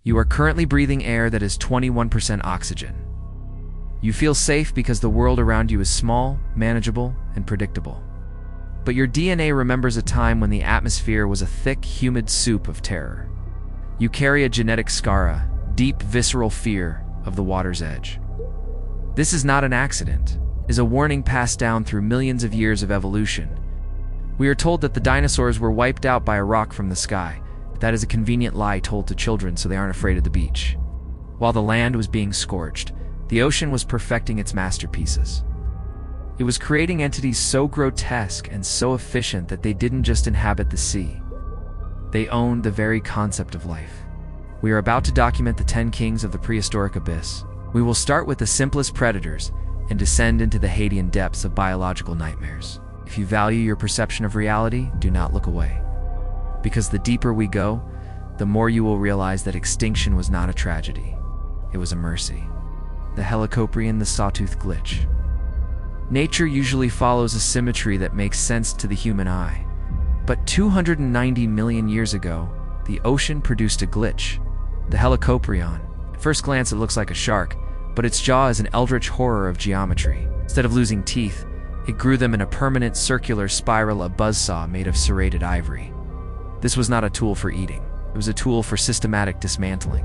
You are currently breathing air that is 21% oxygen. You feel safe because the world around you is small, manageable, and predictable. But your DNA remembers a time when the atmosphere was a thick, humid soup of terror. You carry a genetic scar, a deep, visceral fear of the water's edge. This is not an accident. It is a warning passed down through millions of years of evolution. We are told that the dinosaurs were wiped out by a rock from the sky. That is a convenient lie told to children so they aren't afraid of the beach. While the land was being scorched, the ocean was perfecting its masterpieces. It was creating entities so grotesque and so efficient that they didn't just inhabit the sea. They owned the very concept of life. We are about to document the 10 kings of the prehistoric abyss. We will start with the simplest predators and descend into the Hadean depths of biological nightmares. If you value your perception of reality, do not look away. Because the deeper we go, the more you will realize that extinction was not a tragedy. It was a mercy. The Helicoprion, the Sawtooth glitch. Nature usually follows a symmetry that makes sense to the human eye. But 290 million years ago, the ocean produced a glitch, the Helicoprion. At first glance, it looks like a shark, but its jaw is an eldritch horror of geometry. Instead of losing teeth, it grew them in a permanent circular spiral, a buzzsaw made of serrated ivory. This was not a tool for eating. It was a tool for systematic dismantling.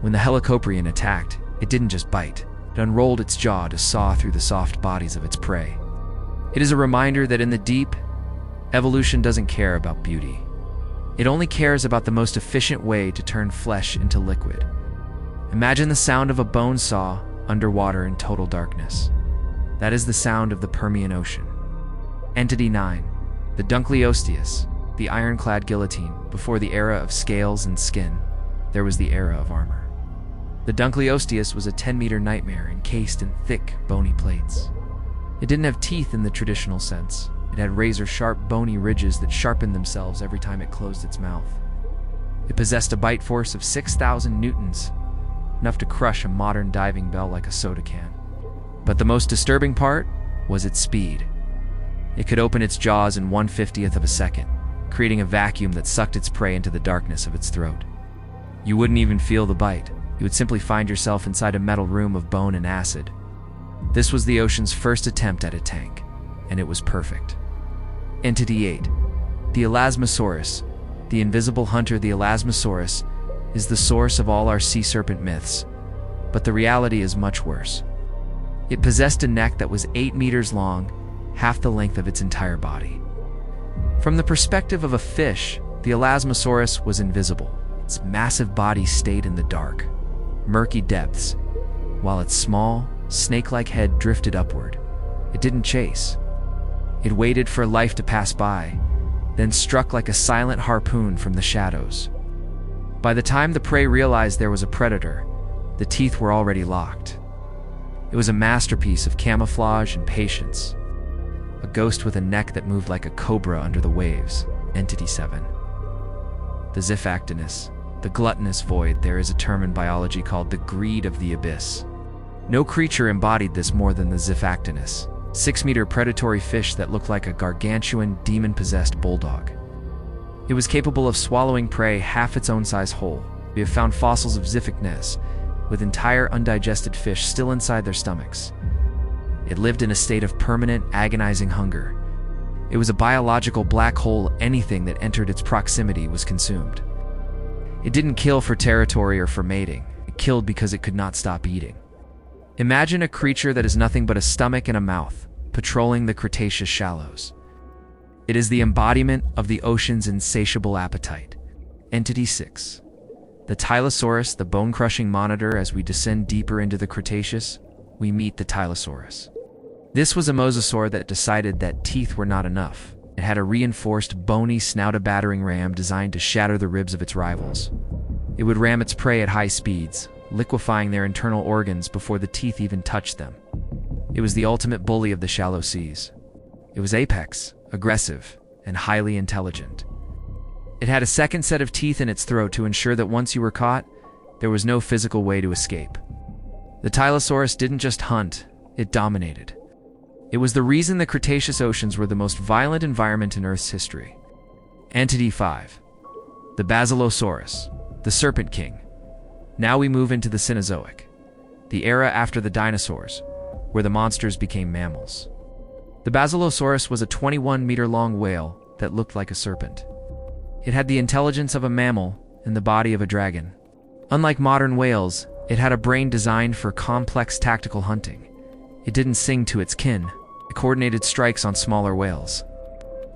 When the Helicoprion attacked, it didn't just bite. It unrolled its jaw to saw through the soft bodies of its prey. It is a reminder that in the deep, evolution doesn't care about beauty. It only cares about the most efficient way to turn flesh into liquid. Imagine the sound of a bone saw underwater in total darkness. That is the sound of the Permian Ocean. Entity 9, the Dunkleosteus, the Ironclad Guillotine. Before the era of scales and skin, there was the era of armor. The Dunkleosteus was a 10-meter nightmare encased in thick, bony plates. It didn't have teeth in the traditional sense. It had razor-sharp, bony ridges that sharpened themselves every time it closed its mouth. It possessed a bite force of 6,000 newtons, enough to crush a modern diving bell like a soda can. But the most disturbing part was its speed. It could open its jaws in 1/50th of a second, creating a vacuum that sucked its prey into the darkness of its throat. You wouldn't even feel the bite. You would simply find yourself inside a metal room of bone and acid. This was the ocean's first attempt at a tank, and it was perfect. Entity 8, the Elasmosaurus. The invisible hunter, the Elasmosaurus, is the source of all our sea serpent myths, but the reality is much worse. It possessed a neck that was 8 meters long, half the length of its entire body. From the perspective of a fish, the Elasmosaurus was invisible. Its massive body stayed in the dark, murky depths, while its small, snake-like head drifted upward. It didn't chase. It waited for life to pass by, then struck like a silent harpoon from the shadows. By the time the prey realized there was a predator, the teeth were already locked. It was a masterpiece of camouflage and patience. A ghost with a neck that moved like a cobra under the waves. Entity 7. The Xiphactinus, the gluttonous void. There is a term in biology called the greed of the abyss. No creature embodied this more than the Xiphactinus, 6-meter predatory fish that looked like a gargantuan, demon-possessed bulldog. It was capable of swallowing prey half its own size whole. We have found fossils of Xiphactinus, with entire undigested fish still inside their stomachs. It lived in a state of permanent, agonizing hunger. It was a biological black hole. Anything that entered its proximity was consumed. It didn't kill for territory or for mating. It killed because it could not stop eating. Imagine a creature that is nothing but a stomach and a mouth, patrolling the Cretaceous shallows. It is the embodiment of the ocean's insatiable appetite. Entity 6. The Tylosaurus, the bone-crushing monitor. As we descend deeper into the Cretaceous, we meet the Tylosaurus. This was a mosasaur that decided that teeth were not enough. It had a reinforced, bony, snouted battering ram designed to shatter the ribs of its rivals. It would ram its prey at high speeds, liquefying their internal organs before the teeth even touched them. It was the ultimate bully of the shallow seas. It was apex, aggressive, and highly intelligent. It had a second set of teeth in its throat to ensure that once you were caught, there was no physical way to escape. The Tylosaurus didn't just hunt, it dominated. It was the reason the Cretaceous oceans were the most violent environment in Earth's history. Entity 5. The Basilosaurus, the Serpent King. Now we move into the Cenozoic, the era after the dinosaurs, where the monsters became mammals. The Basilosaurus was a 21-meter-long whale that looked like a serpent. It had the intelligence of a mammal and the body of a dragon. Unlike modern whales, it had a brain designed for complex tactical hunting. It didn't sing to its kin. It coordinated strikes on smaller whales.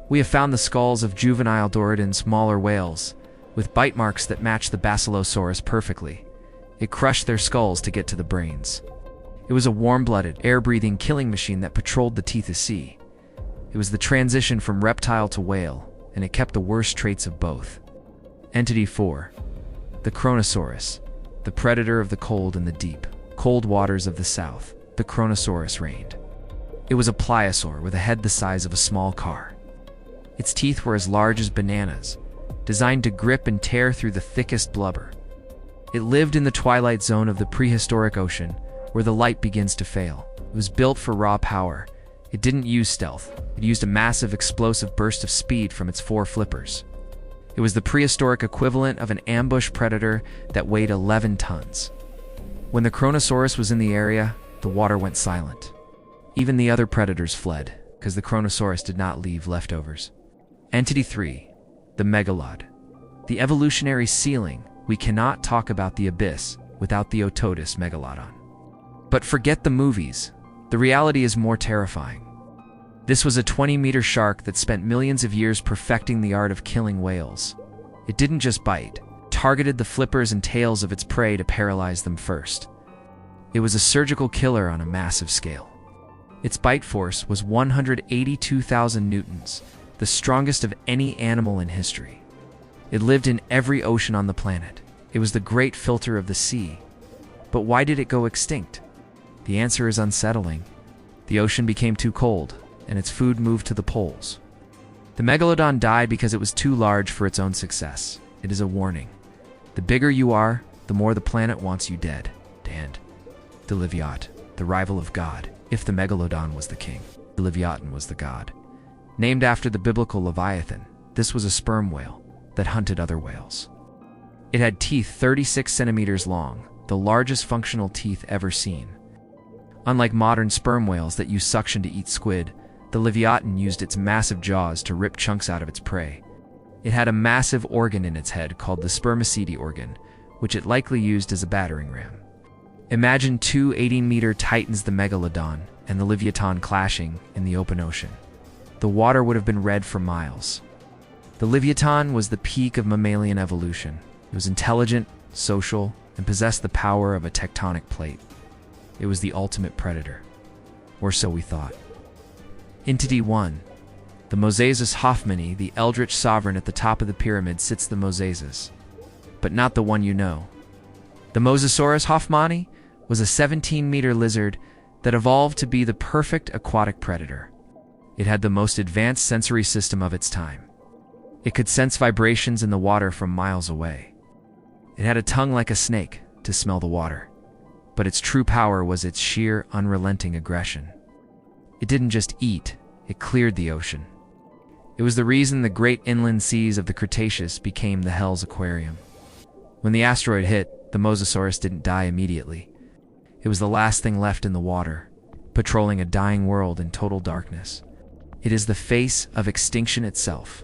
We have found the skulls of juvenile Doriden smaller whales, with bite marks that match the Basilosaurus perfectly. It crushed their skulls to get to the brains. It was a warm-blooded, air-breathing killing machine that patrolled the teeth of sea. It was the transition from reptile to whale, and it kept the worst traits of both. Entity 4. The Kronosaurus, the predator of the cold and the deep, cold waters of the south. The Kronosaurus reigned. It was a pliosaur with a head the size of a small car. Its teeth were as large as bananas, designed to grip and tear through the thickest blubber. It lived in the twilight zone of the prehistoric ocean, where the light begins to fail. It was built for raw power. It didn't use stealth. It used a massive explosive burst of speed from its 4 flippers. It was the prehistoric equivalent of an ambush predator that weighed 11 tons. When the Kronosaurus was in the area, the water went silent. Even the other predators fled, because the Kronosaurus did not leave leftovers. Entity 3. The Megalodon. The evolutionary ceiling. We cannot talk about the abyss without the Otodus Megalodon. But forget the movies. The reality is more terrifying. This was a 20-meter shark that spent millions of years perfecting the art of killing whales. It didn't just bite. It targeted the flippers and tails of its prey to paralyze them first. It was a surgical killer on a massive scale. Its bite force was 182,000 newtons, the strongest of any animal in history. It lived in every ocean on the planet. It was the great filter of the sea. But why did it go extinct? The answer is unsettling. The ocean became too cold, and its food moved to the poles. The Megalodon died because it was too large for its own success. It is a warning. The bigger you are, the more the planet wants you dead. And the Livyatan, the rival of God. If the Megalodon was the king, the Livyatan was the god. Named after the biblical Leviathan, this was a sperm whale that hunted other whales. It had teeth 36 centimeters long, the largest functional teeth ever seen. Unlike modern sperm whales that use suction to eat squid, the Livyatan used its massive jaws to rip chunks out of its prey. It had a massive organ in its head called the spermaceti organ, which it likely used as a battering ram. Imagine 2 18-meter titans, the Megalodon and the Livyatan, clashing in the open ocean. The water would have been red for miles. The Livyatan was the peak of mammalian evolution. It was intelligent, social, and possessed the power of a tectonic plate. It was the ultimate predator. Or so we thought. Entity 1. The Mosasaurus Hoffmanni, the Eldritch sovereign at the top of the pyramid, sits the Mosasaurus. But not the one you know. The Mosasaurus Hoffmanni was a 17-meter lizard that evolved to be the perfect aquatic predator. It had the most advanced sensory system of its time. It could sense vibrations in the water from miles away. It had a tongue like a snake to smell the water. But its true power was its sheer, unrelenting aggression. It didn't just eat, it cleared the ocean. It was the reason the great inland seas of the Cretaceous became the Hell's Aquarium. When the asteroid hit, the Mosasaurus didn't die immediately. It was the last thing left in the water, patrolling a dying world in total darkness. It is the face of extinction itself.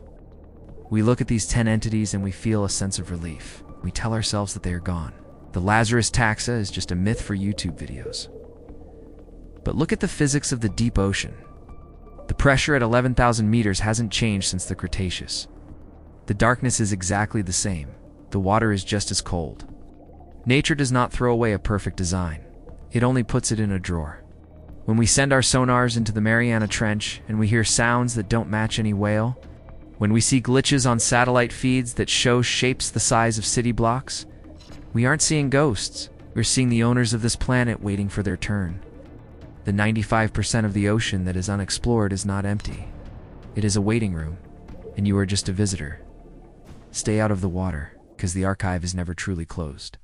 We look at these 10 entities and we feel a sense of relief. We tell ourselves that they are gone. The Lazarus taxa is just a myth for YouTube videos. But look at the physics of the deep ocean. The pressure at 11,000 meters hasn't changed since the Cretaceous. The darkness is exactly the same. The water is just as cold. Nature does not throw away a perfect design. It only puts it in a drawer. When we send our sonars into the Mariana Trench and we hear sounds that don't match any whale, when we see glitches on satellite feeds that show shapes the size of city blocks, we aren't seeing ghosts. We're seeing the owners of this planet waiting for their turn. The 95% of the ocean that is unexplored is not empty. It is a waiting room, and you are just a visitor. Stay out of the water, because the archive is never truly closed.